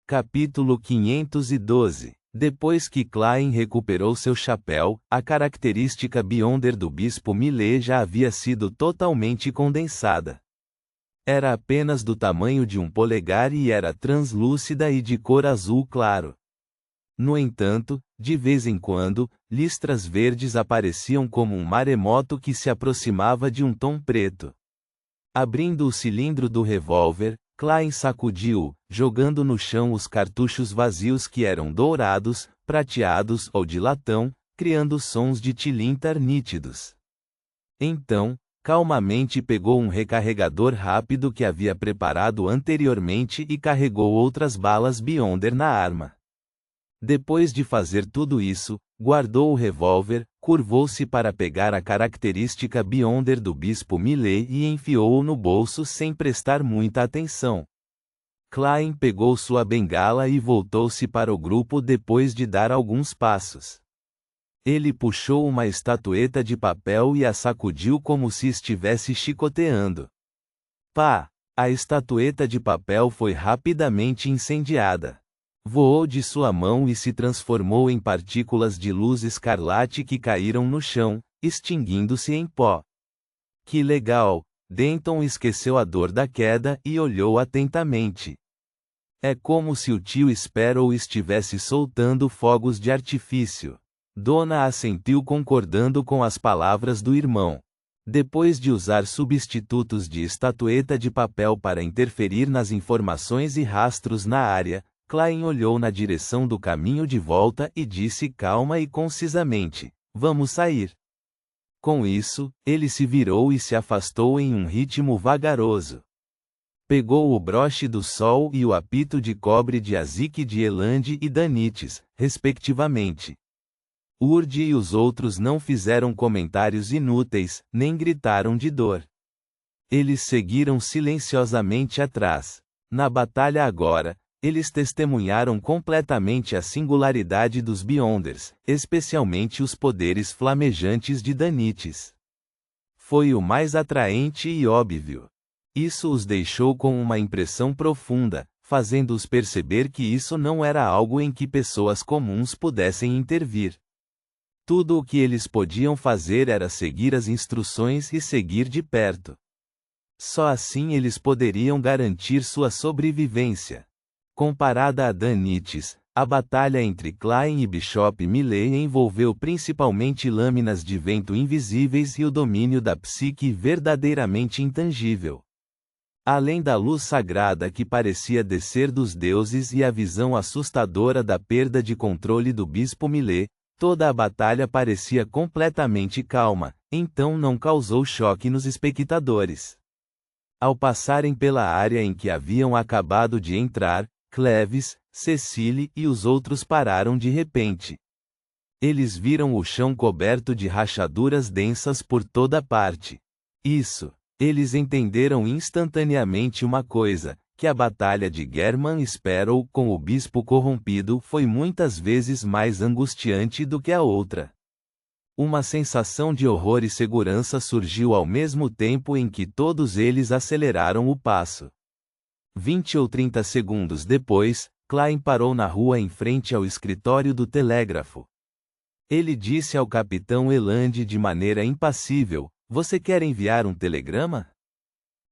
Capítulo 512. Depois que Klein recuperou seu chapéu, a característica Beyonder do Bispo Millet já havia sido totalmente condensada. Era apenas do tamanho de um polegar e era translúcida e de cor azul claro. No entanto, de vez em quando, listras verdes apareciam como um maremoto que se aproximava de um tom preto. Abrindo o cilindro do revólver, Klein sacudiu, jogando no chão os cartuchos vazios que eram dourados, prateados ou de latão, criando sons de tilintar nítidos. Então, calmamente pegou um recarregador rápido que havia preparado anteriormente e carregou outras balas Beyonder na arma. Depois de fazer tudo isso, guardou o revólver, curvou-se para pegar a característica Beyonder do Bispo Millet e enfiou-o no bolso sem prestar muita atenção. Klein pegou sua bengala e voltou-se para o grupo depois de dar alguns passos. Ele puxou uma estatueta de papel e a sacudiu como se estivesse chicoteando. Pá! A estatueta de papel foi rapidamente incendiada. Voou de sua mão e se transformou em partículas de luz escarlate que caíram no chão, extinguindo-se em pó. Que legal! Denton esqueceu a dor da queda e olhou atentamente. É como se o tio Sparrow estivesse soltando fogos de artifício. Donna assentiu concordando com as palavras do irmão. Depois de usar substitutos de estatueta de papel para interferir nas informações e rastros na área, Klein olhou na direção do caminho de volta e disse calma e concisamente: "Vamos sair." Com isso, ele se virou e se afastou em um ritmo vagaroso. Pegou o broche do sol e o apito de cobre de Azik de Eland e Danites, respectivamente. Urd e os outros não fizeram comentários inúteis, nem gritaram de dor. Eles seguiram silenciosamente atrás. Na batalha agora, eles testemunharam completamente a singularidade dos Beyonders, especialmente os poderes flamejantes de Danites. Foi o mais atraente e óbvio. Isso os deixou com uma impressão profunda, fazendo-os perceber que isso não era algo em que pessoas comuns pudessem intervir. Tudo o que eles podiam fazer era seguir as instruções e seguir de perto. Só assim eles poderiam garantir sua sobrevivência. Comparada a Danites, a batalha entre Klein e Bishop Millet envolveu principalmente lâminas de vento invisíveis e o domínio da psique verdadeiramente intangível. Além da luz sagrada que parecia descer dos deuses e a visão assustadora da perda de controle do Bispo Millet, toda a batalha parecia completamente calma, então não causou choque nos espectadores. Ao passarem pela área em que haviam acabado de entrar, Cleves, Cecile e os outros pararam de repente. Eles viram o chão coberto de rachaduras densas por toda parte. Eles entenderam instantaneamente uma coisa, que a batalha de German Sparrow com o bispo corrompido foi muitas vezes mais angustiante do que a outra. Uma sensação de horror e segurança surgiu ao mesmo tempo em que todos eles aceleraram o passo. 20 ou 30 segundos depois, Klein parou na rua em frente ao escritório do telégrafo. Ele disse ao capitão Eland de maneira impassível: "Você quer enviar um telegrama?"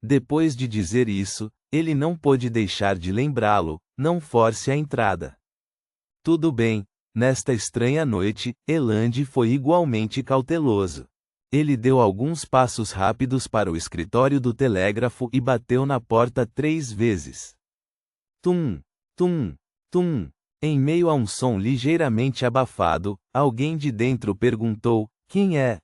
Depois de dizer isso, ele não pôde deixar de lembrá-lo: "Não force a entrada." Tudo bem. Nesta estranha noite, Eland foi igualmente cauteloso. Ele deu alguns passos rápidos para o escritório do telégrafo e bateu na porta 3 vezes. Tum, tum, tum. Em meio a um som ligeiramente abafado, alguém de dentro perguntou: "Quem é?"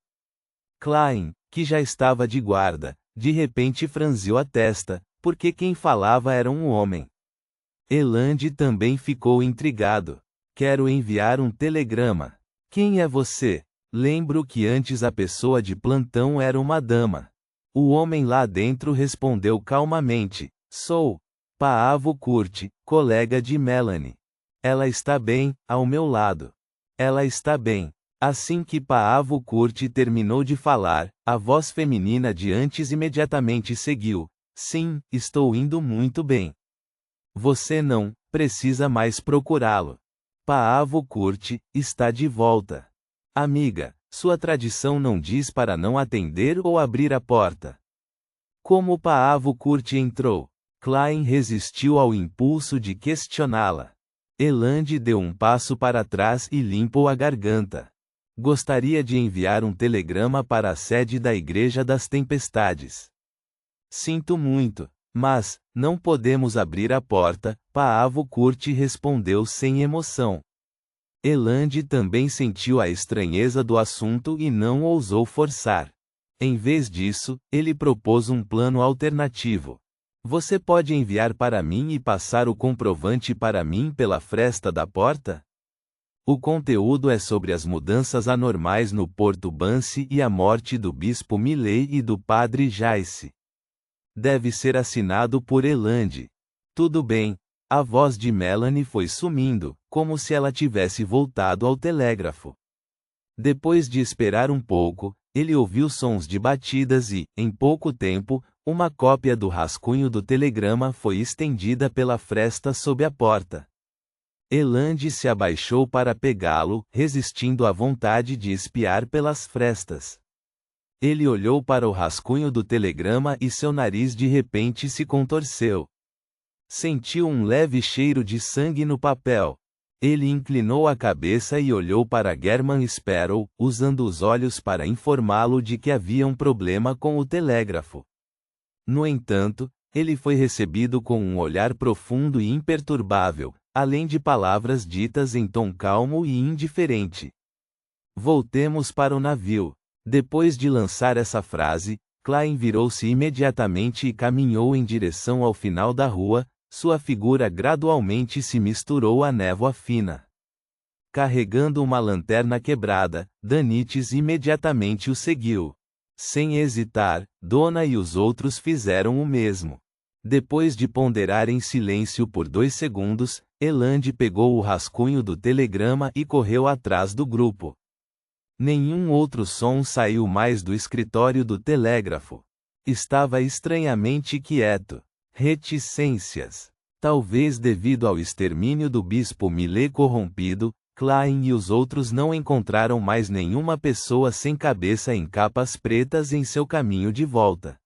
Klein, que já estava de guarda, de repente franziu a testa, porque quem falava era um homem. Eland também ficou intrigado. "Quero enviar um telegrama." "Quem é você?" Lembro que antes a pessoa de plantão era uma dama. O homem lá dentro respondeu calmamente: "Sou Paavo Kurt, colega de Melanie. Ela está bem, ao meu lado." "Ela está bem." Assim que Paavo Kurt terminou de falar, a voz feminina de antes imediatamente seguiu: "Sim, estou indo muito bem." Você não precisa mais procurá-lo. Paavo Curti está de volta. Amiga, sua tradição não diz para não atender ou abrir a porta. Como Paavo Curti entrou? Klein resistiu ao impulso de questioná-la. Elande deu um passo para trás e limpou a garganta. Gostaria de enviar um telegrama para a sede da Igreja das Tempestades. Sinto muito, mas não podemos abrir a porta, Paavo Curti respondeu sem emoção. Elande também sentiu a estranheza do assunto e não ousou forçar. Em vez disso, ele propôs um plano alternativo. Você pode enviar para mim e passar o comprovante para mim pela fresta da porta? O conteúdo é sobre as mudanças anormais no Porto Bansi e a morte do bispo Milley e do padre Jaice. Deve ser assinado por Elande. Tudo bem. A voz de Melanie foi sumindo, como se ela tivesse voltado ao telégrafo. Depois de esperar um pouco, ele ouviu sons de batidas e, em pouco tempo, uma cópia do rascunho do telegrama foi estendida pela fresta sob a porta. Elande se abaixou para pegá-lo, resistindo à vontade de espiar pelas frestas. Ele olhou para o rascunho do telegrama e seu nariz de repente se contorceu. Sentiu um leve cheiro de sangue no papel. Ele inclinou a cabeça e olhou para German Sparrow, usando os olhos para informá-lo de que havia um problema com o telégrafo. No entanto, ele foi recebido com um olhar profundo e imperturbável, além de palavras ditas em tom calmo e indiferente. Voltemos para o navio. Depois de lançar essa frase, Klein virou-se imediatamente e caminhou em direção ao final da rua, sua figura gradualmente se misturou à névoa fina. Carregando uma lanterna quebrada, Danites imediatamente o seguiu. Sem hesitar, Dona e os outros fizeram o mesmo. Depois de ponderar em silêncio por 2 segundos, Elande pegou o rascunho do telegrama e correu atrás do grupo. Nenhum outro som saiu mais do escritório do telégrafo. Estava estranhamente quieto. Reticências. Talvez devido ao extermínio do bispo Milley corrompido, Klein e os outros não encontraram mais nenhuma pessoa sem cabeça em capas pretas em seu caminho de volta.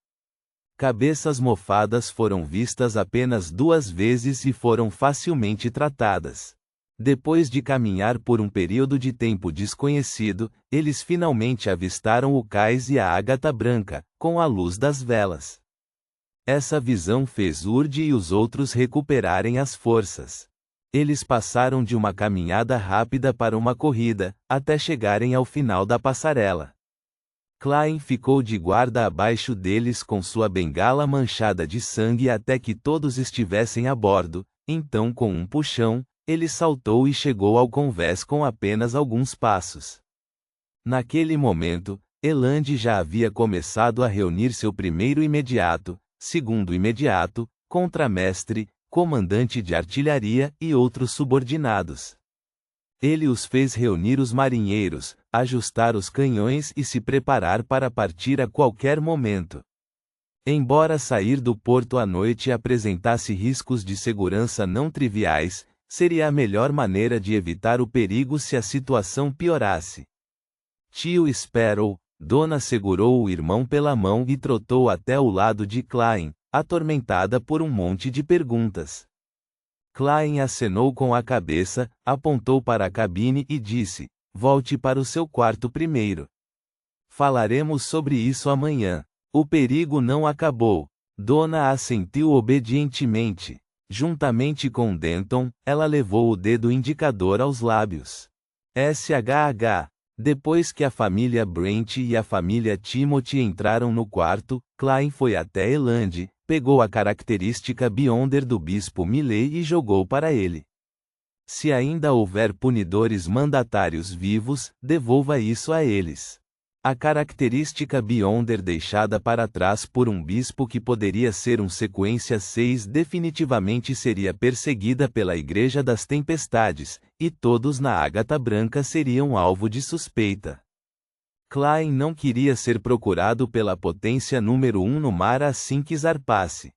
Cabeças mofadas foram vistas apenas 2 vezes e foram facilmente tratadas. Depois de caminhar por um período de tempo desconhecido, eles finalmente avistaram o cais e a ágata branca, com a luz das velas. Essa visão fez Urd e os outros recuperarem as forças. Eles passaram de uma caminhada rápida para uma corrida, até chegarem ao final da passarela. Klein ficou de guarda abaixo deles com sua bengala manchada de sangue até que todos estivessem a bordo, então com um puxão, ele saltou e chegou ao convés com apenas alguns passos. Naquele momento, Elande já havia começado a reunir seu primeiro imediato, segundo imediato, contramestre, comandante de artilharia e outros subordinados. Ele os fez reunir os marinheiros, ajustar os canhões e se preparar para partir a qualquer momento. Embora sair do porto à noite apresentasse riscos de segurança não triviais, seria a melhor maneira de evitar o perigo se a situação piorasse. Tio Sparrow, Dona segurou o irmão pela mão e trotou até o lado de Klein, atormentada por um monte de perguntas. Klein acenou com a cabeça, apontou para a cabine e disse: "Volte para o seu quarto primeiro. Falaremos sobre isso amanhã." O perigo não acabou. Dona assentiu obedientemente. Juntamente com Denton, ela levou o dedo indicador aos lábios. SHH. Depois que a família Brent e a família Timothy entraram no quarto, Klein foi até Elande, pegou a característica Beyonder do bispo Milley e jogou para ele. Se ainda houver punidores mandatários vivos, devolva isso a eles. A característica Beyonder deixada para trás por um bispo que poderia ser um sequência 6 definitivamente seria perseguida pela Igreja das Tempestades, e todos na Ágata Branca seriam alvo de suspeita. Klein não queria ser procurado pela potência número 1 no mar assim que zarpasse.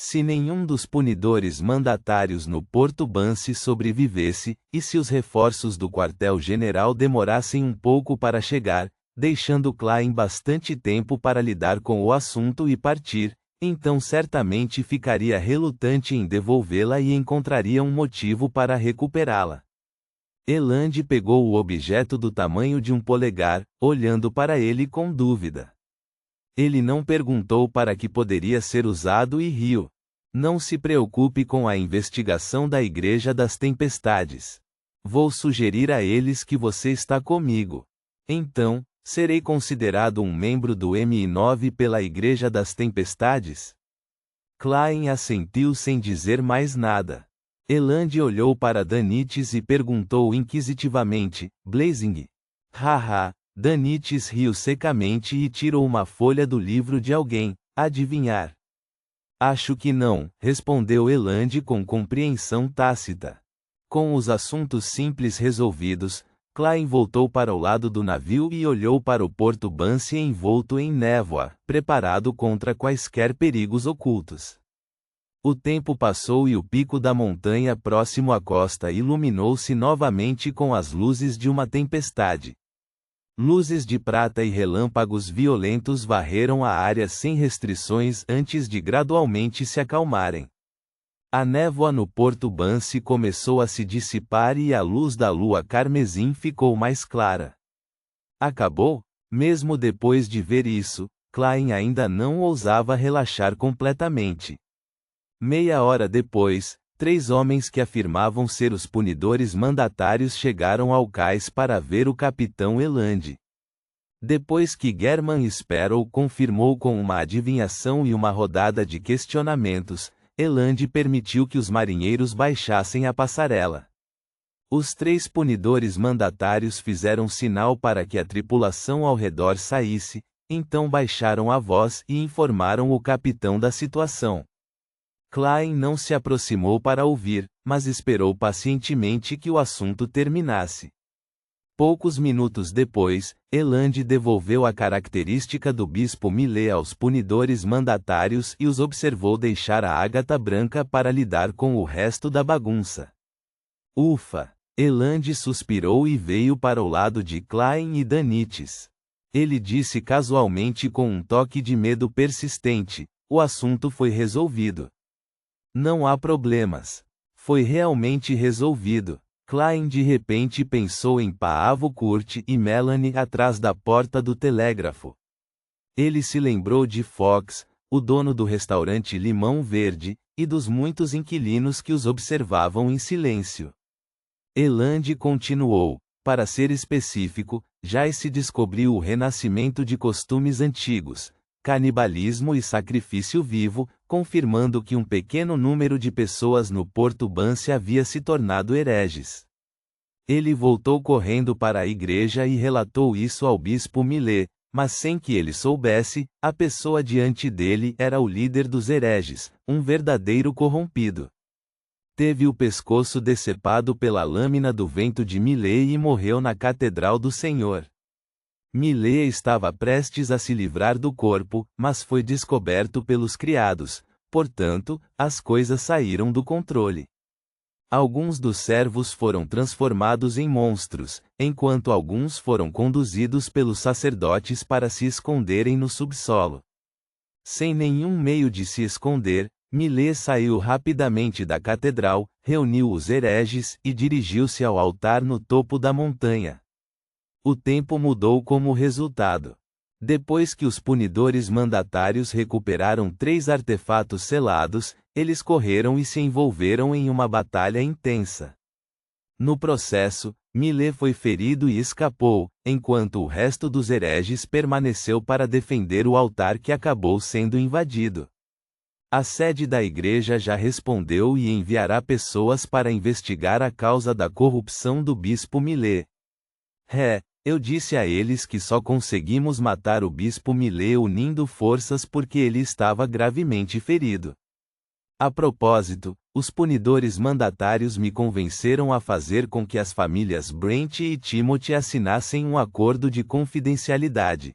Se nenhum dos punidores mandatários no Porto Banse sobrevivesse, e se os reforços do quartel-general demorassem um pouco para chegar, deixando Klein bastante tempo para lidar com o assunto e partir, então certamente ficaria relutante em devolvê-la e encontraria um motivo para recuperá-la. Eland pegou o objeto do tamanho de um polegar, olhando para ele com dúvida. Ele não perguntou para que poderia ser usado e riu. Não se preocupe com a investigação da Igreja das Tempestades. Vou sugerir a eles que você está comigo. Então, serei considerado um membro do MI9 pela Igreja das Tempestades? Klein assentiu sem dizer mais nada. Eland olhou para Danites e perguntou inquisitivamente, Blazing? Haha. Danites riu secamente e tirou uma folha do livro de alguém. Adivinhar? Acho que não, respondeu Eland com compreensão tácita. Com os assuntos simples resolvidos, Klein voltou para o lado do navio e olhou para o Porto Banse envolto em névoa, preparado contra quaisquer perigos ocultos. O tempo passou e o pico da montanha próximo à costa iluminou-se novamente com as luzes de uma tempestade. Luzes de prata e relâmpagos violentos varreram a área sem restrições antes de gradualmente se acalmarem. A névoa no Porto Banse começou a se dissipar e a luz da lua carmesim ficou mais clara. Acabou? Mesmo depois de ver isso, Klein ainda não ousava relaxar completamente. Meia hora depois, 3 homens que afirmavam ser os punidores mandatários chegaram ao cais para ver o capitão Eland. Depois que German Sparrow confirmou com uma adivinhação e uma rodada de questionamentos, Eland permitiu que os marinheiros baixassem a passarela. Os 3 punidores mandatários fizeram sinal para que a tripulação ao redor saísse, então baixaram a voz e informaram o capitão da situação. Klein não se aproximou para ouvir, mas esperou pacientemente que o assunto terminasse. Poucos minutos depois, Eland devolveu a característica do bispo Millet aos punidores mandatários e os observou deixar a ágata branca para lidar com o resto da bagunça. Ufa! Eland suspirou e veio para o lado de Klein e Danites. Ele disse casualmente com um toque de medo persistente, o assunto foi resolvido. Não há problemas. Foi realmente resolvido. Klein de repente pensou em Paavo Kurt e Melanie atrás da porta do telégrafo. Ele se lembrou de Fox, o dono do restaurante Limão Verde, e dos muitos inquilinos que os observavam em silêncio. Eland continuou, para ser específico, já se descobriu o renascimento de costumes antigos, canibalismo e sacrifício vivo, confirmando que um pequeno número de pessoas no Porto Banse havia se tornado hereges. Ele voltou correndo para a igreja e relatou isso ao bispo Millet, mas sem que ele soubesse, a pessoa diante dele era o líder dos hereges, um verdadeiro corrompido. Teve o pescoço decepado pela lâmina do vento de Millet e morreu na Catedral do Senhor. Millet estava prestes a se livrar do corpo, mas foi descoberto pelos criados, portanto, as coisas saíram do controle. Alguns dos servos foram transformados em monstros, enquanto alguns foram conduzidos pelos sacerdotes para se esconderem no subsolo. Sem nenhum meio de se esconder, Millet saiu rapidamente da catedral, reuniu os hereges e dirigiu-se ao altar no topo da montanha. O tempo mudou como resultado. Depois que os punidores mandatários recuperaram 3 artefatos selados, eles correram e se envolveram em uma batalha intensa. No processo, Millet foi ferido e escapou, enquanto o resto dos hereges permaneceu para defender o altar que acabou sendo invadido. A sede da igreja já respondeu e enviará pessoas para investigar a causa da corrupção do bispo Millet. Eu disse a eles que só conseguimos matar o bispo Millet unindo forças porque ele estava gravemente ferido. A propósito, os punidores mandatários me convenceram a fazer com que as famílias Brent e Timothy assinassem um acordo de confidencialidade.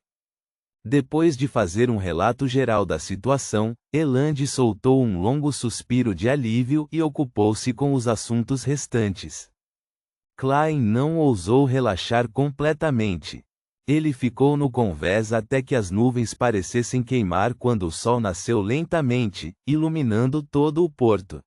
Depois de fazer um relato geral da situação, Eland soltou um longo suspiro de alívio e ocupou-se com os assuntos restantes. Klein não ousou relaxar completamente. Ele ficou no convés até que as nuvens parecessem queimar quando o sol nasceu lentamente, iluminando todo o porto.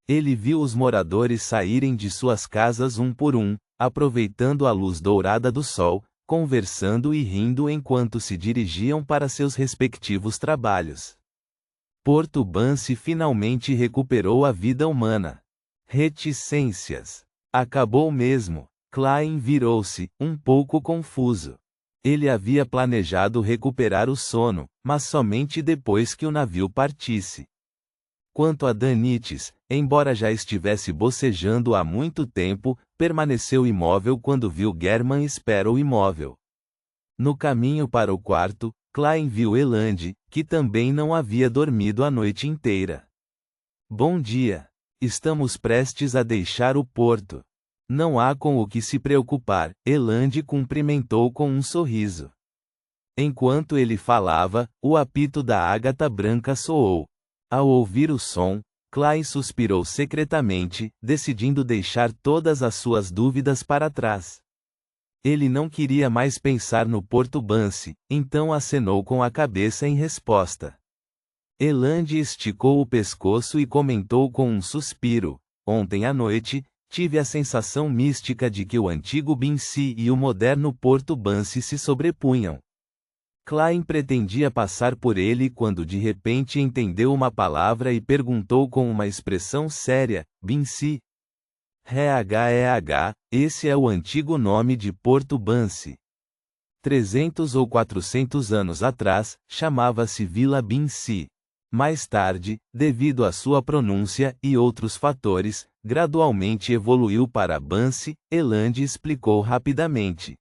Ele viu os moradores saírem de suas casas um por um, aproveitando a luz dourada do sol, conversando e rindo enquanto se dirigiam para seus respectivos trabalhos. Porto Bansi finalmente recuperou a vida humana. Reticências. Acabou mesmo. Klein virou-se, um pouco confuso. Ele havia planejado recuperar o sono, mas somente depois que o navio partisse. Quanto a Danites, embora já estivesse bocejando há muito tempo, permaneceu imóvel quando viu German Sparrow imóvel. No caminho para o quarto, Klein viu Eland, que também não havia dormido a noite inteira. Bom dia. Estamos prestes a deixar o porto. Não há com o que se preocupar, Eland cumprimentou com um sorriso. Enquanto ele falava, o apito da ágata branca soou. Ao ouvir o som, Klein suspirou secretamente, decidindo deixar todas as suas dúvidas para trás. Ele não queria mais pensar no Porto Bansi, então acenou com a cabeça em resposta. Eland esticou o pescoço e comentou com um suspiro: ontem à noite, tive a sensação mística de que o antigo Binsi e o moderno Porto Bansi se sobrepunham. Klein pretendia passar por ele quando de repente entendeu uma palavra e perguntou com uma expressão séria: Binsi? Esse é o antigo nome de Porto Bansi. 300 ou 400 anos atrás, chamava-se Vila Binsi. Mais tarde, devido à sua pronúncia e outros fatores, gradualmente evoluiu para Bansi, Eland explicou rapidamente.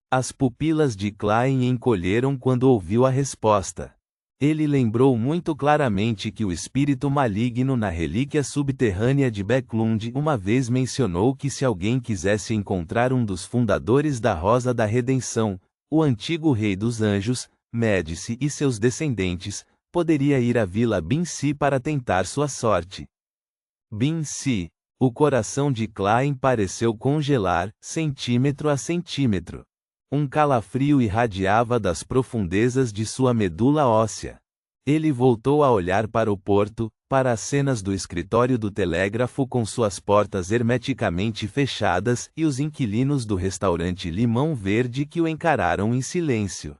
As pupilas de Klein encolheram quando ouviu a resposta. Ele lembrou muito claramente que o espírito maligno na relíquia subterrânea de Backlund uma vez mencionou que se alguém quisesse encontrar um dos fundadores da Rosa da Redenção, o antigo rei dos anjos, Médici e seus descendentes, poderia ir à Vila Binsi para tentar sua sorte. Binsi. O coração de Klein pareceu congelar, centímetro a centímetro. Um calafrio irradiava das profundezas de sua medula óssea. Ele voltou a olhar para o porto, para as cenas do escritório do telégrafo com suas portas hermeticamente fechadas e os inquilinos do restaurante Limão Verde que o encararam em silêncio.